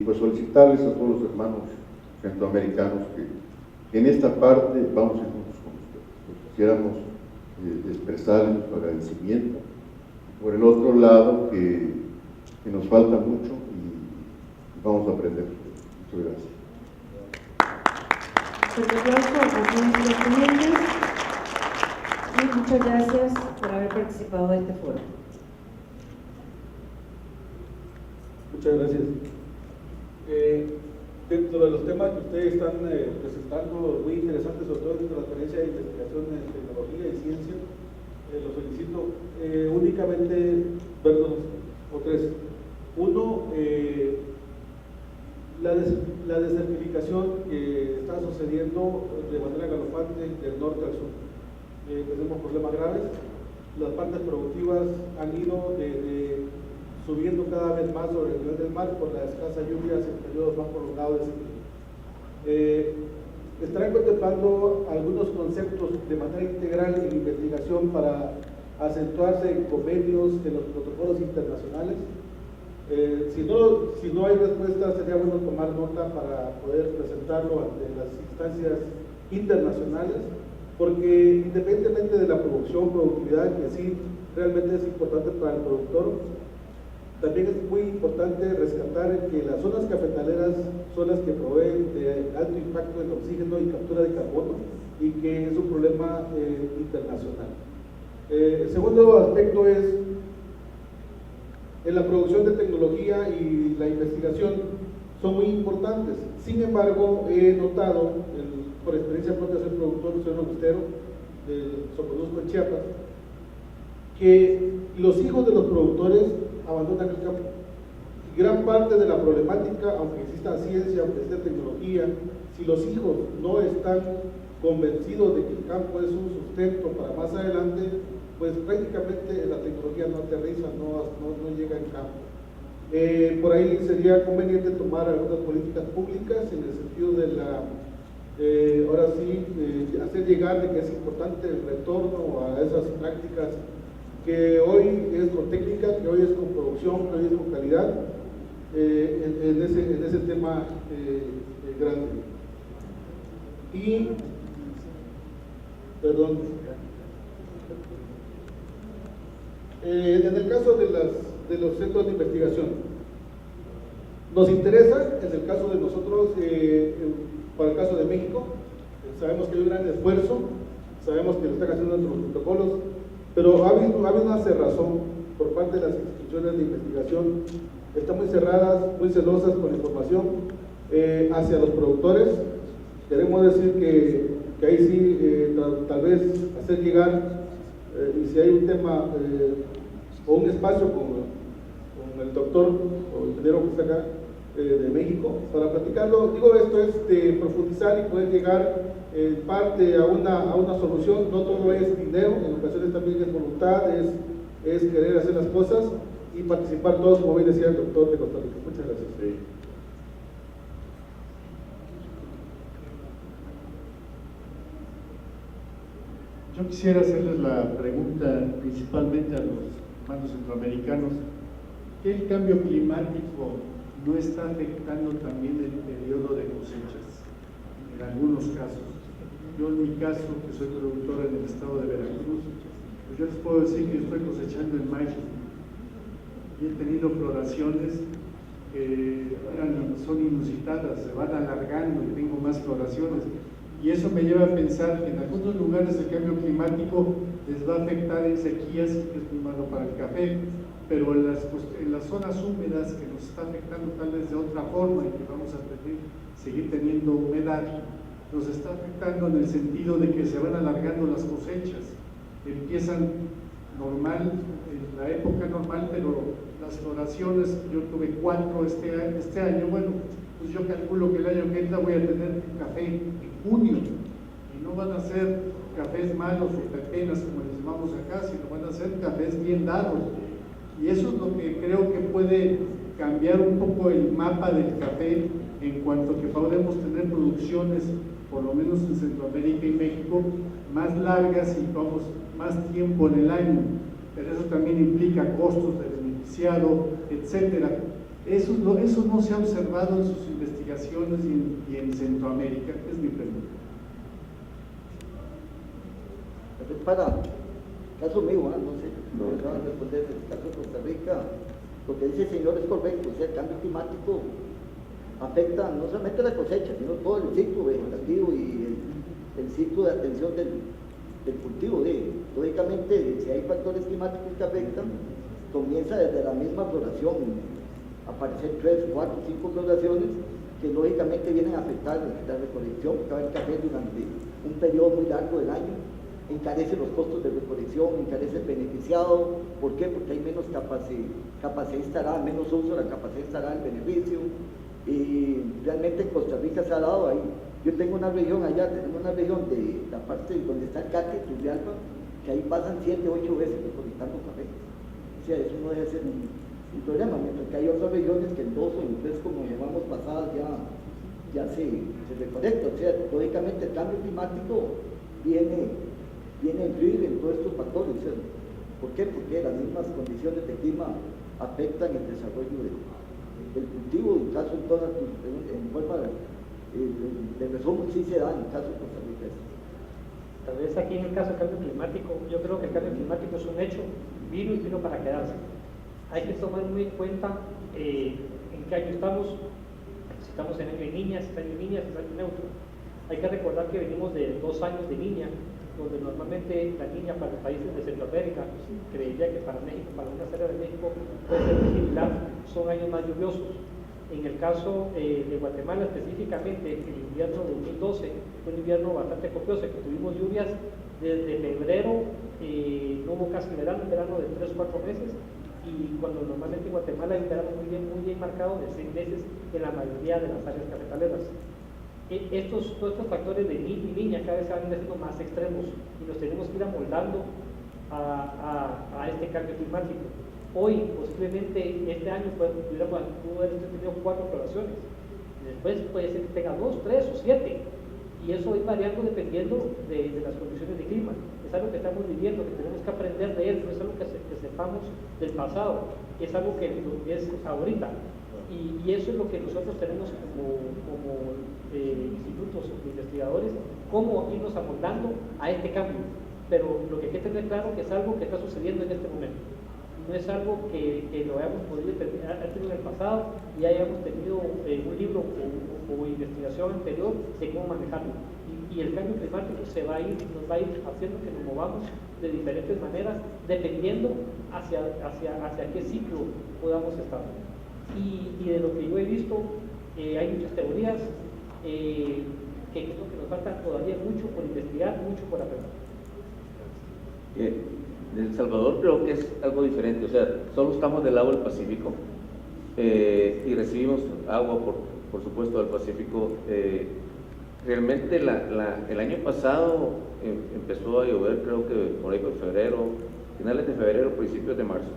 pues solicitarles a todos los hermanos centroamericanos que en esta parte vamos a ir juntos con ustedes. Quisiéramos expresarles nuestro agradecimiento. Por el otro lado, que nos falta mucho y vamos a aprender. Muchas gracias. Y muchas gracias por haber participado de este foro. Muchas gracias. Dentro de los temas que ustedes están presentando, muy interesantes, sobre todo en transferencia de investigación en tecnología y ciencia, los felicito. Únicamente, perdón, o tres. Uno, la desertificación que está sucediendo de manera galopante del norte al sur. Tenemos problemas graves. Las partes productivas han ido subiendo cada vez más sobre el nivel del mar por las escasas lluvias en periodos más prolongados de sequía. Estarán contemplando algunos conceptos de manera integral en investigación para acentuarse en convenios, en los protocolos internacionales. Si no hay respuesta, sería bueno tomar nota para poder presentarlo ante las instancias internacionales, porque independientemente de la productividad, que sí realmente es importante para el productor, también es muy importante rescatar que las zonas cafetaleras son las que proveen de alto impacto en oxígeno y captura de carbono, y que es un problema internacional. El segundo aspecto es en la producción de tecnología y la investigación son muy importantes. Sin embargo, he notado, por experiencia propia, soy productor, soy robustero de Soconusco en Chiapas, que los hijos de los productores abandonan el campo. Gran parte de la problemática, aunque exista ciencia, aunque exista tecnología, si los hijos no están convencidos de que el campo es un sustento para más adelante, pues prácticamente la tecnología no aterriza, no llega al campo. Por ahí sería conveniente tomar algunas políticas públicas en el sentido de ahora sí, hacer llegar de que es importante el retorno a esas prácticas que hoy es con técnica, que hoy es con producción, que hoy es con calidad, en ese tema grande. Y, perdón, en el caso de los centros de investigación, nos interesa, en el caso de nosotros, para el caso de México, sabemos que hay un gran esfuerzo, sabemos que lo están haciendo nuestros protocolos, pero ha habido una cerrazón por parte de las instituciones de investigación, están muy cerradas, muy celosas con la información hacia los productores. Queremos decir que ahí sí, tal vez hacer llegar, y si hay un tema o un espacio con el doctor o el ingeniero que está acá de México, para platicarlo, digo, esto es de profundizar y poder llegar en parte a una solución. No todo es dinero, en ocasiones también es voluntad, es querer hacer las cosas y participar todos, como bien decía el doctor de Costa Rica. Muchas gracias. Sí. Yo quisiera hacerles la pregunta principalmente a los hermanos centroamericanos: ¿qué el cambio climático no está afectando también el periodo de cosechas? En algunos casos. Yo en mi caso, que soy productor en el estado de Veracruz, pues yo les puedo decir que estoy cosechando en mayo y he tenido floraciones que son inusitadas, se van alargando y tengo más floraciones. Y eso me lleva a pensar que en algunos lugares el cambio climático les va a afectar en sequías, que es muy malo para el café, pero en las zonas húmedas que nos está afectando tal vez de otra forma y que vamos a seguir teniendo humedad, nos está afectando en el sentido de que se van alargando las cosechas. Empiezan normal, en la época normal, pero las floraciones, yo tuve 4 este año, bueno, pues yo calculo que el año que entra voy a tener café en junio, y no van a ser cafés malos o pepenas como les llamamos acá, sino van a ser cafés bien dados, y eso es lo que creo que puede cambiar un poco el mapa del café, en cuanto que podemos tener producciones, por lo menos en Centroamérica y México, más largas y vamos más tiempo en el año, pero eso también implica costos de beneficiado, etcétera. Eso no se ha observado en sus investigaciones y en Centroamérica, es mi pregunta. Para caso mío, no sé, no me van a responder. En el caso de Costa Rica, lo que dice el señor es correcto, o sea, el cambio climático afecta no solamente la cosecha, sino todo el ciclo vegetativo y el ciclo de atención del cultivo. Lógicamente, si hay factores climáticos que afectan, comienza desde la misma floración, aparecer 3, 4, 5 floraciones que lógicamente vienen a afectar la recolección, porque va a haber café durante un periodo muy largo del año, encarece los costos de recolección, encarece el beneficiado. ¿Por qué? Porque hay menos capacidad instalada, menos uso de la capacidad instalada del beneficio, y realmente en Costa Rica se ha dado ahí. Yo tengo una región allá, tenemos una región de la parte donde está el Caque, Turrialba, que ahí pasan 7, 8 veces recolectando café. O sea, eso no debe ser un problema, mientras que hay otras regiones que en 2 o en 3, como llevamos pasadas, ya se recolecta. O sea, lógicamente el cambio climático viene a influir en todos estos factores. O sea, ¿por qué? Porque las mismas condiciones de clima afectan el desarrollo del cultivo. En caso en todas en forma de resumen, sí se da en el caso de Costa Rica. Tal vez aquí en el caso del cambio climático, yo creo que el cambio climático es un hecho, vino y vino para quedarse. Hay que tomar muy en cuenta en qué año estamos, si estamos en año de niña, si es año de niña, si es año neutro. Hay que recordar que venimos de 2 años de niña, donde normalmente la niña para los países de Centroamérica, creería que para México, para una serie de México, puede ser similar, son años más lluviosos. En el caso de Guatemala específicamente, el invierno de 2012 fue un invierno bastante copioso, que tuvimos lluvias desde febrero, no hubo casi verano de 3 o 4 meses, y cuando normalmente en Guatemala hay un verano muy bien marcado de 6 meses en la mayoría de las áreas cafetaleras. Todos estos factores de niña cada vez se van siendo más extremos y nos tenemos que ir amoldando a este cambio climático. Hoy, posiblemente este año pudo haber tenido 4 floraciones, después puede ser que tenga 2, 3 o 7, y eso va variando dependiendo de las condiciones de clima. Es algo que estamos viviendo, que tenemos que aprender de él, no es algo que sepamos del pasado, es algo que es ahorita, y eso es lo que nosotros tenemos como institutos o investigadores, cómo irnos amoldando a este cambio. Pero lo que hay que tener claro que es algo que está sucediendo en este momento. No es algo que lo hayamos podido tener en el pasado y hayamos tenido un libro o investigación anterior de cómo manejarlo. Y el cambio climático nos va a ir haciendo que nos movamos de diferentes maneras, dependiendo hacia qué ciclo podamos estar. Y de lo que yo he visto, hay muchas teorías, que creo que nos falta todavía mucho por investigar, mucho por aprender. En El Salvador creo que es algo diferente, o sea, solo estamos del lado del Pacífico y recibimos agua, por supuesto, del Pacífico. Realmente el año pasado empezó a llover, creo que por ahí por febrero, finales de febrero, principios de marzo.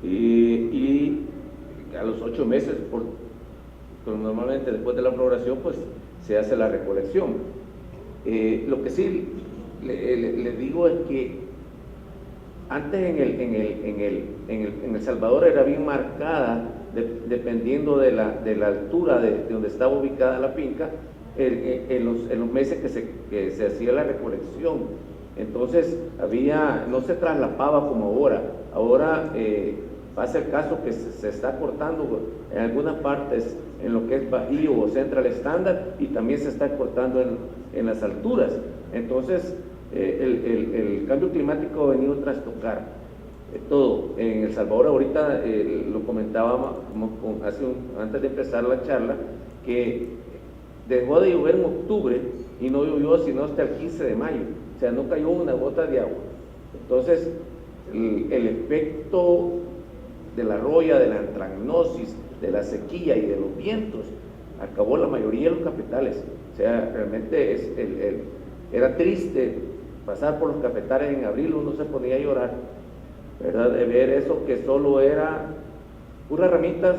Y a los 8 meses, normalmente después de la floración, pues se hace la recolección. Lo que sí le digo es que antes en El Salvador era bien marcada, dependiendo de la altura de donde estaba ubicada la finca, en los meses que se hacía la recolección. Entonces no se traslapaba como ahora. Ahora pasa el caso que se está cortando en algunas partes en lo que es Bajío o Central Standard, y también se está cortando en las alturas. Entonces el cambio climático ha venido a trastocar todo. En El Salvador ahorita lo comentábamos antes de empezar la charla, que dejó de llover en octubre y no llovió sino hasta el 15 de mayo, o sea, no cayó una gota de agua. Entonces el efecto de la roya, de la antragnosis, de la sequía y de los vientos acabó la mayoría de los cafetales. O sea, realmente era triste pasar por los cafetales en abril, uno se ponía a llorar, ¿verdad? De ver eso que solo era puras ramitas,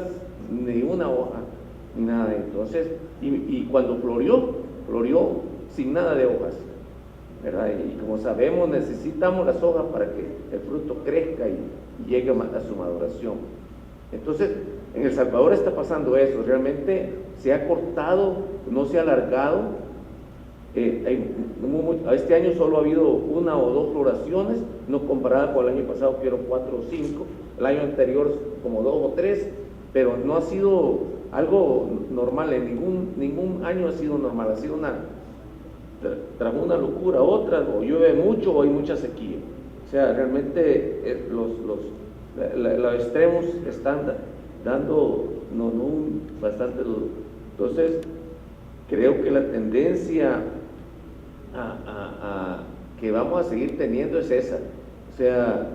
ni una hoja, ni nada. Entonces, y cuando florió sin nada de hojas, ¿verdad? Y como sabemos, necesitamos las hojas para que el fruto crezca y llegue a su maduración. Entonces, En El Salvador está pasando eso, realmente se ha cortado, no se ha alargado. Este año solo ha habido 1 o 2 floraciones, no comparada con el año pasado que fueron 4 o 5, el año anterior como 2 o 3, pero no ha sido algo normal, en ningún año ha sido normal, ha sido tras una locura, otra, o llueve mucho o hay mucha sequía. O sea, realmente los extremos están dando bastante duro. Entonces, creo que la tendencia que vamos a seguir teniendo es esa. O sea,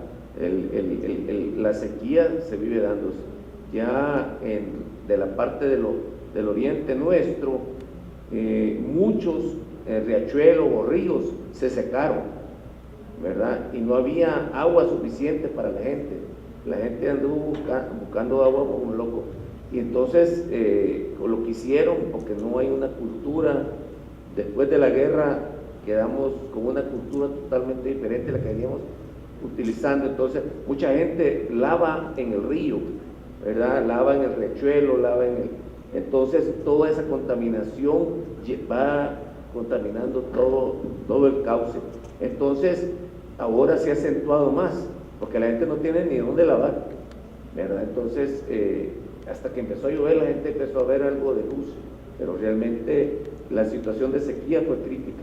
la sequía se vive dándose. Ya de la parte del oriente nuestro, muchos riachuelos o ríos se secaron, ¿verdad? Y no había agua suficiente para la gente. La gente anduvo buscando agua como un loco. Y entonces, lo que hicieron, porque no hay una cultura, después de la guerra quedamos con una cultura totalmente diferente a la que veníamos utilizando. Entonces, mucha gente lava en el río, ¿verdad? Lava en el riachuelo, entonces toda esa contaminación va contaminando todo el cauce. Entonces, ahora se ha acentuado más, porque la gente no tiene ni dónde lavar, ¿verdad? Entonces, hasta que empezó a llover, la gente empezó a ver algo de luz, pero realmente la situación de sequía fue crítica.